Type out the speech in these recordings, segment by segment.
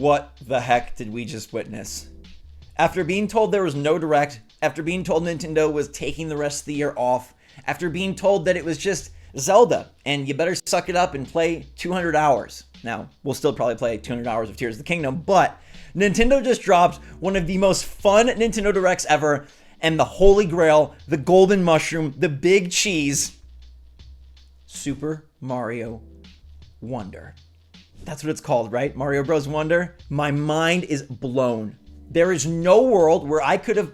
What the heck did we just witness? After being told there was no Direct, after being told Nintendo was taking the rest of the year off, after being told that it was just Zelda and you better suck it up and play 200 hours. Now, we'll still probably play 200 hours of Tears of the Kingdom, but Nintendo just dropped one of the most fun Nintendo Directs ever, and the holy grail, the golden mushroom, the big cheese, Super Mario Wonder. That's what it's called, right? Mario Bros. Wonder. My mind is blown. There is no world where I could have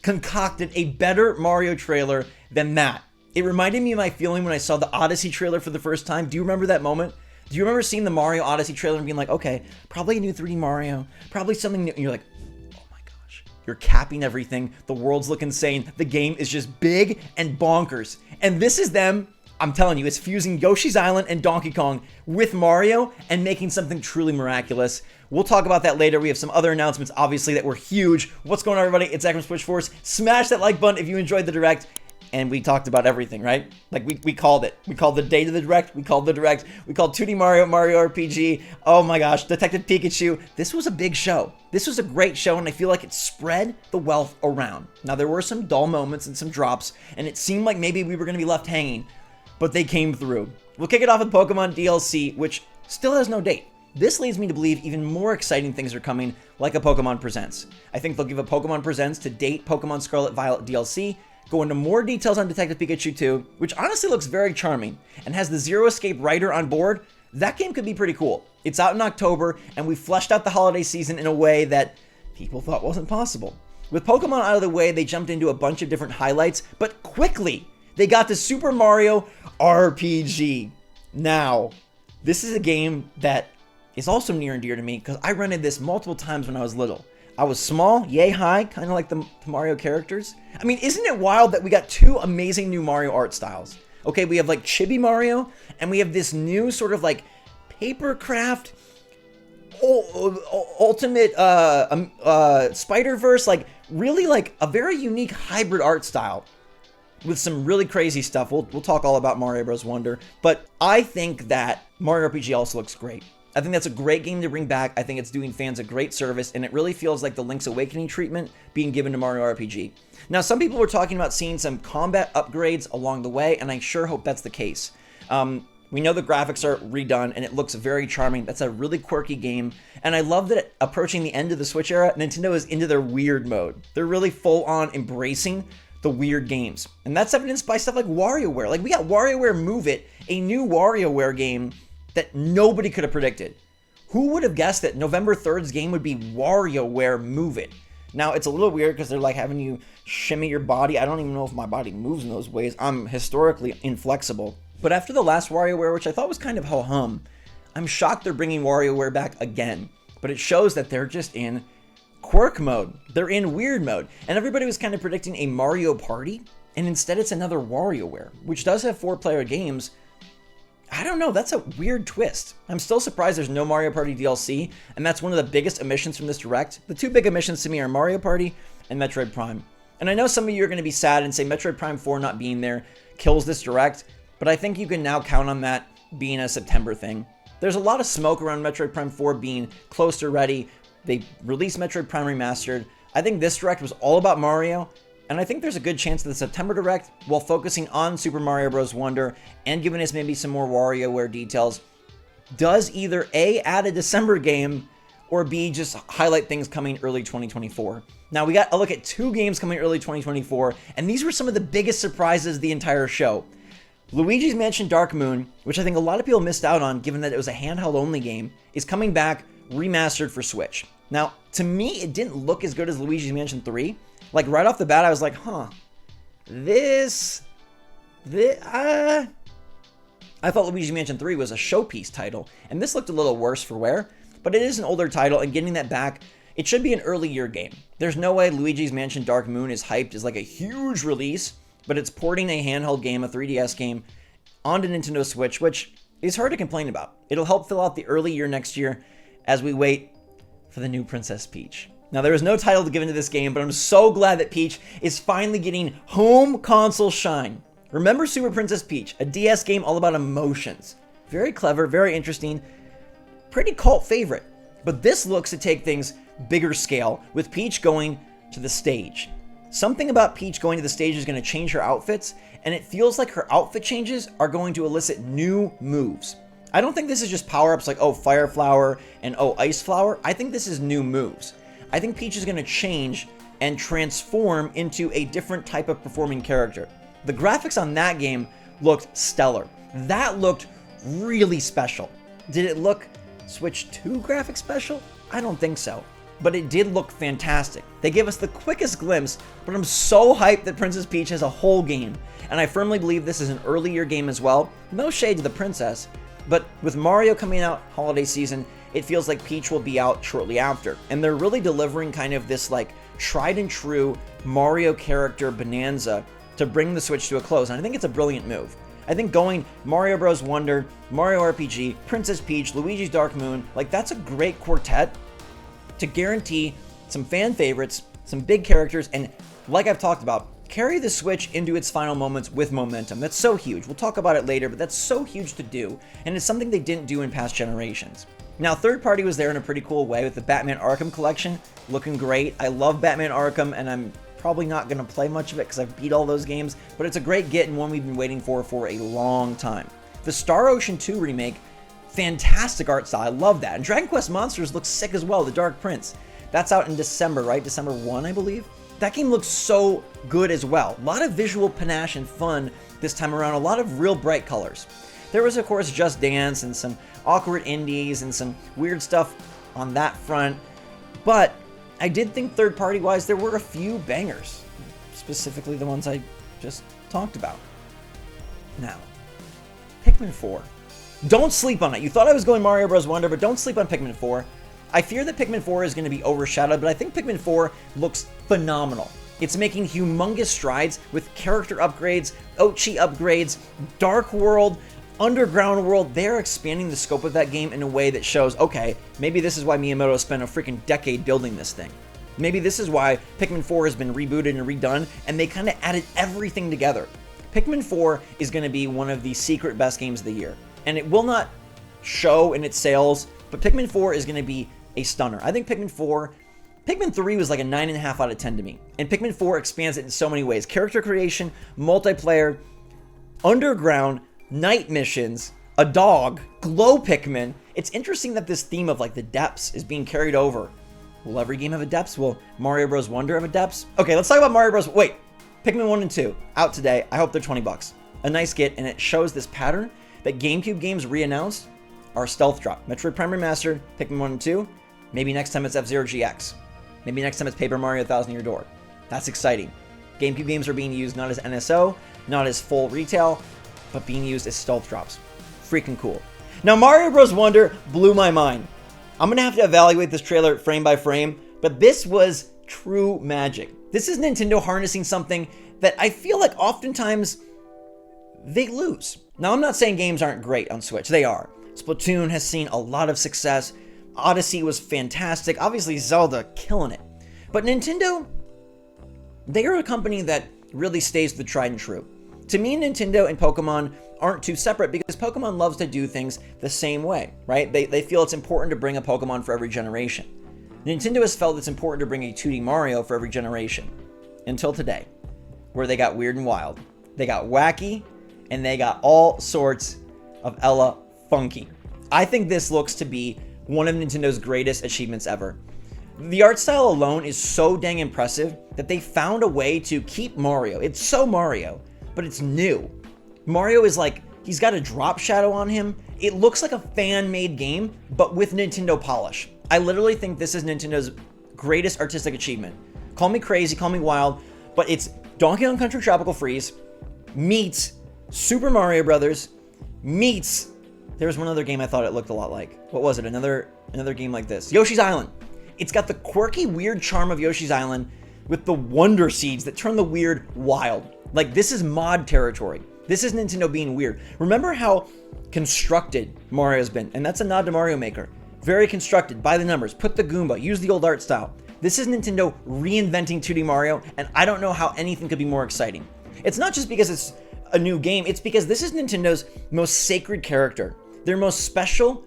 concocted a better Mario trailer than that. It reminded me of my feeling when I saw the Odyssey trailer for the first time. Do you remember that moment? Do you remember seeing the Mario Odyssey trailer and being like, okay, probably a new 3D Mario, probably something new, and you're like, oh my gosh. You're capping everything. The worlds look insane. The game is just big and bonkers. And this is them. I'm telling you, it's fusing Yoshi's Island and Donkey Kong with Mario and making something truly miraculous. We'll talk about that later. We have some other announcements, obviously, that were huge. What's going on, everybody? It's Zach from SwitchForce. Smash that like button if you enjoyed the Direct. And we talked about everything, right? Like, we called it. We called the date of the Direct. We called the Direct. We called 2D Mario, Mario RPG. Oh my gosh, Detective Pikachu. This was a big show. This was a great show, and I feel like it spread the wealth around. Now, there were some dull moments and some drops, and it seemed like maybe we were going to be left hanging. But they came through. We'll kick it off with Pokemon DLC, which still has no date. This leads me to believe even more exciting things are coming, like a Pokemon Presents. I think they'll give a Pokemon Presents to date Pokemon Scarlet Violet DLC, go into more details on Detective Pikachu 2, which honestly looks very charming, and has the Zero Escape writer on board. That game could be pretty cool. It's out in October, and we fleshed out the holiday season in a way that people thought wasn't possible. With Pokemon out of the way, they jumped into a bunch of different highlights, but quickly, they got to Super Mario RPG. Now, this is a game that is also near and dear to me because I rented this multiple times when I was little. I was small, yay high, kind of like the Mario characters. I mean, isn't it wild that we got two amazing new Mario art styles? Okay, we have like Chibi Mario, and we have this new sort of like papercraft, ultimate Spider-Verse, like really like a very unique hybrid art style with some really crazy stuff. We'll talk all about Mario Bros. Wonder, but I think that Mario RPG also looks great. I think that's a great game to bring back. I think it's doing fans a great service, and it really feels like the Link's Awakening treatment being given to Mario RPG. Now, some people were talking about seeing some combat upgrades along the way, and I sure hope that's the case. We know the graphics are redone, and it looks very charming. That's a really quirky game, and I love that approaching the end of the Switch era, Nintendo is into their weird mode. They're really full-on embracing the weird games. And that's evidenced by stuff like WarioWare. Like, we got WarioWare Move It, a new WarioWare game that nobody could have predicted. Who would have guessed that November 3rd's game would be WarioWare Move It? Now, it's a little weird because they're like having you shimmy your body. I don't even know if my body moves in those ways. I'm historically inflexible. But after the last WarioWare, which I thought was kind of ho-hum, I'm shocked they're bringing WarioWare back again. But it shows that they're just in quirk mode. They're in weird mode. And everybody was kind of predicting a Mario Party, and instead it's another WarioWare, which does have 4-player games. I don't know, that's a weird twist. I'm still surprised there's no Mario Party DLC, and that's one of the biggest omissions from this Direct. The two big omissions to me are Mario Party and Metroid Prime. And I know some of you are going to be sad and say Metroid Prime 4 not being there kills this Direct, but I think you can now count on that being a September thing. There's a lot of smoke around Metroid Prime 4 being close to ready. They released Metroid Prime Remastered. I think this Direct was all about Mario, and I think there's a good chance that the September Direct, while focusing on Super Mario Bros. Wonder and giving us maybe some more WarioWare details, does either A, add a December game, or B, just highlight things coming early 2024. Now, we got a look at 2 games coming early 2024, and these were some of the biggest surprises of the entire show. Luigi's Mansion Dark Moon, which I think a lot of people missed out on given that it was a handheld-only game, is coming back remastered for Switch. Now, to me, it didn't look as good as Luigi's Mansion 3. Like, right off the bat, I was like, I thought Luigi's Mansion 3 was a showpiece title, and this looked a little worse for wear, but it is an older title, and getting that back, it should be an early year game. There's no way Luigi's Mansion Dark Moon is hyped as like a huge release, but it's porting a handheld game, a 3DS game, onto Nintendo Switch, which is hard to complain about. It'll help fill out the early year next year as we wait for the new Princess Peach. Now, there is no title given to this game, but I'm so glad that Peach is finally getting home console shine. Remember Super Princess Peach, a DS game all about emotions. Very clever, very interesting, pretty cult favorite. But this looks to take things bigger scale, with Peach going to the stage. Something about Peach going to the stage is going to change her outfits, and it feels like her outfit changes are going to elicit new moves. I don't think this is just power-ups like, oh, Fire Flower and oh, Ice Flower. I think this is new moves. I think Peach is going to change and transform into a different type of performing character. The graphics on that game looked stellar. That looked really special. Did it look Switch 2 graphics special? I don't think so. But it did look fantastic. They gave us the quickest glimpse, but I'm so hyped that Princess Peach has a whole game. And I firmly believe this is an earlier game as well. No shade to the princess, but with Mario coming out holiday season, it feels like Peach will be out shortly after. And they're really delivering kind of this like tried and true Mario character bonanza to bring the Switch to a close. And I think it's a brilliant move. I think going Mario Bros. Wonder, Mario RPG, Princess Peach, Luigi's Dark Moon, like that's a great quartet to guarantee some fan favorites, some big characters, and like I've talked about, carry the Switch into its final moments with momentum. That's so huge. We'll talk about it later, but that's so huge to do, and it's something they didn't do in past generations. Now, third party was there in a pretty cool way with the Batman Arkham collection, looking great. I love Batman Arkham, and I'm probably not going to play much of it because I've beat all those games, but it's a great get and one we've been waiting for a long time. The Star Ocean 2 remake, fantastic art style. I love that. And Dragon Quest Monsters looks sick as well, the Dark Prince. That's out in December, right? December 1, I believe. That game looks so good as well. A lot of visual panache and fun this time around, a lot of real bright colors. There was, of course, Just Dance and some awkward indies and some weird stuff on that front. But I did think third-party wise, there were a few bangers, specifically the ones I just talked about. Now, Pikmin 4. Don't sleep on it. You thought I was going Mario Bros. Wonder, but don't sleep on Pikmin 4. I fear that Pikmin 4 is going to be overshadowed, but I think Pikmin 4 looks phenomenal. It's making humongous strides with character upgrades, Ochi upgrades, Dark World, Underground World. They're expanding the scope of that game in a way that shows, okay, maybe this is why Miyamoto spent a freaking decade building this thing. Maybe this is why Pikmin 4 has been rebooted and redone, and they kind of added everything together. Pikmin 4 is going to be one of the secret best games of the year. And it will not show in its sales, but Pikmin 4 is going to be a stunner. I think Pikmin 3 was like a 9.5 out of 10 to me. And Pikmin 4 expands it in so many ways. Character creation, multiplayer, underground, night missions, a dog, glow Pikmin. It's interesting that this theme of like the depths is being carried over. Will every game have a depths? Will Mario Bros. Wonder have a depths? Okay, let's talk about Mario Bros. Wait, Pikmin 1 and 2, out today. I hope they're $20. A nice get, and it shows this pattern that GameCube games re-announced are stealth drop. Metroid Prime Remastered, Pikmin 1 and 2, maybe next time it's F-Zero GX. Maybe next time it's Paper Mario Thousand Year Door. That's exciting. GameCube games are being used not as NSO, not as full retail, but being used as stealth drops. Freaking cool. Now, Mario Bros. Wonder blew my mind. I'm going to have to evaluate this trailer frame by frame, but this was true magic. This is Nintendo harnessing something that I feel like oftentimes they lose. Now, I'm not saying games aren't great on Switch. They are. Splatoon has seen a lot of success. Odyssey was fantastic. Obviously, Zelda killing it. But Nintendo, they are a company that really stays to the tried and true. To me, Nintendo and Pokemon aren't too separate because Pokemon loves to do things the same way, right? They feel it's important to bring a Pokemon for every generation. Nintendo has felt it's important to bring a 2D Mario for every generation. Until today, where they got weird and wild. They got wacky, and they got all sorts of Ella funky. I think this looks to be one of Nintendo's greatest achievements ever. The art style alone is so dang impressive that they found a way to keep Mario. It's so Mario, but it's new. Mario is like, he's got a drop shadow on him. It looks like a fan-made game, but with Nintendo polish. I literally think this is Nintendo's greatest artistic achievement. Call me crazy, call me wild, but it's Donkey Kong Country Tropical Freeze meets Super Mario Brothers meets, there was one other game I thought it looked a lot like. What was it? Another game like this. Yoshi's Island. It's got the quirky, weird charm of Yoshi's Island with the wonder seeds that turn the weird wild. Like, this is mod territory. This is Nintendo being weird. Remember how constructed Mario's been, and that's a nod to Mario Maker. Very constructed, by the numbers, put the Goomba, use the old art style. This is Nintendo reinventing 2D Mario, and I don't know how anything could be more exciting. It's not just because it's a new game, it's because this is Nintendo's most sacred character, their most special,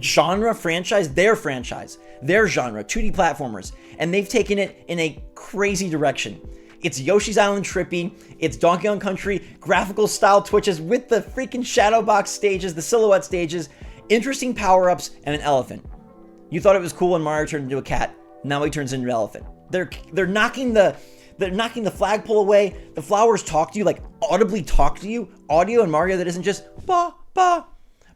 genre franchise, their genre, 2D platformers, and they've taken it in a crazy direction. It's Yoshi's Island trippy, it's Donkey Kong Country, graphical style twitches with the freaking shadow box stages, the silhouette stages, interesting power-ups, and an elephant. You thought it was cool when Mario turned into a cat, now he turns into an elephant. They're knocking the flagpole away, the flowers talk to you, like audibly talk to you, audio in Mario that isn't just ba ba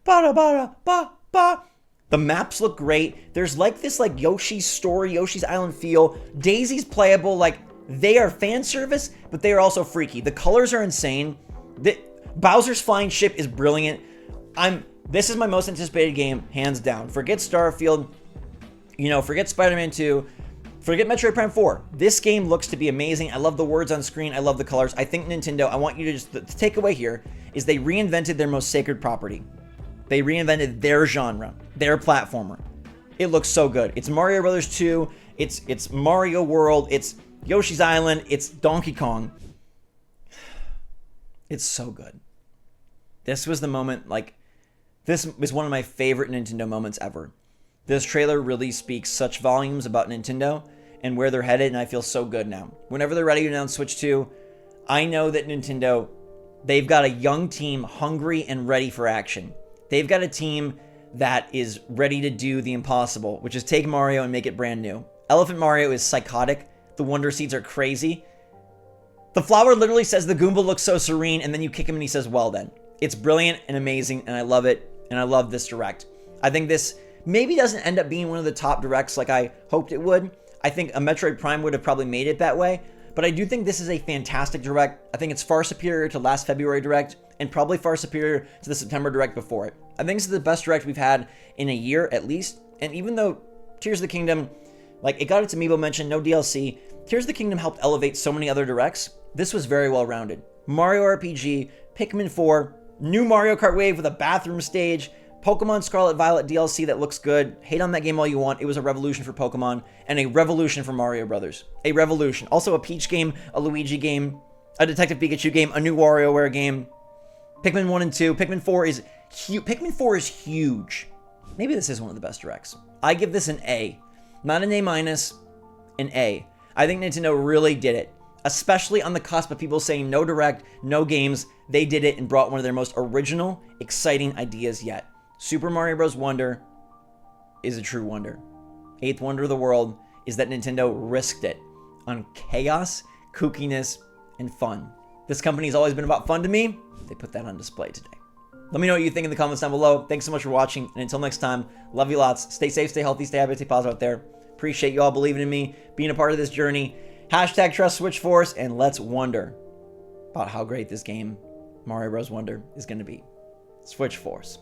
ba da ba ba ba. The maps look great. There's like this like Yoshi's story, Yoshi's Island feel. Daisy's playable, like they are fan service, but they are also freaky. The colors are insane. Bowser's flying ship is brilliant. This is my most anticipated game, hands down. Forget Starfield, forget Spider-Man 2, forget Metroid Prime 4. This game looks to be amazing. I love the words on screen. I love the colors. I think Nintendo, I want you to just, the takeaway here is they reinvented their most sacred property. They reinvented their genre, their platformer. It looks so good. It's Mario Brothers 2. It's Mario World. It's Yoshi's Island. It's Donkey Kong. It's so good. This was the moment, this was one of my favorite Nintendo moments ever. This trailer really speaks such volumes about Nintendo and where they're headed, and I feel so good now. Whenever they're ready to announce Switch 2, I know that Nintendo, they've got a young team hungry and ready for action. They've got a team that is ready to do the impossible, which is take Mario and make it brand new. Elephant Mario is psychotic. The Wonder Seeds are crazy. The flower literally says the Goomba looks so serene, and then you kick him and he says, well then. It's brilliant and amazing, and I love it, and I love this direct. I think this maybe doesn't end up being one of the top directs like I hoped it would. I think a Metroid Prime would have probably made it that way, but I do think this is a fantastic direct. I think it's far superior to last February direct, and probably far superior to the September direct before it. I think this is the best direct we've had in a year at least, and even though Tears of the Kingdom, it got its amiibo mention, no DLC, Tears of the Kingdom helped elevate so many other directs. This was very well rounded. Mario RPG, Pikmin 4, new Mario Kart Wave with a bathroom stage, Pokemon Scarlet Violet DLC that looks good. Hate on that game all you want. It was a revolution for Pokemon and a revolution for Mario Brothers. A revolution. Also a Peach game, a Luigi game, a Detective Pikachu game, a new WarioWare game. Pikmin 1 and 2. Pikmin 4 is huge. Pikmin 4 is huge. Maybe this is one of the best directs. I give this an A. Not an A minus, an A. I think Nintendo really did it. Especially on the cusp of people saying no direct, no games. They did it and brought one of their most original, exciting ideas yet. Super Mario Bros. Wonder is a true wonder. Eighth wonder of the world is that Nintendo risked it on chaos, kookiness, and fun. This company's always been about fun to me. They put that on display today. Let me know what you think in the comments down below. Thanks so much for watching, and until next time, love you lots. Stay safe, stay healthy, stay happy, stay positive out there. Appreciate you all believing in me, being a part of this journey. Hashtag trust SwitchForce, and let's wonder about how great this game, Mario Bros. Wonder, is going to be. SwitchForce.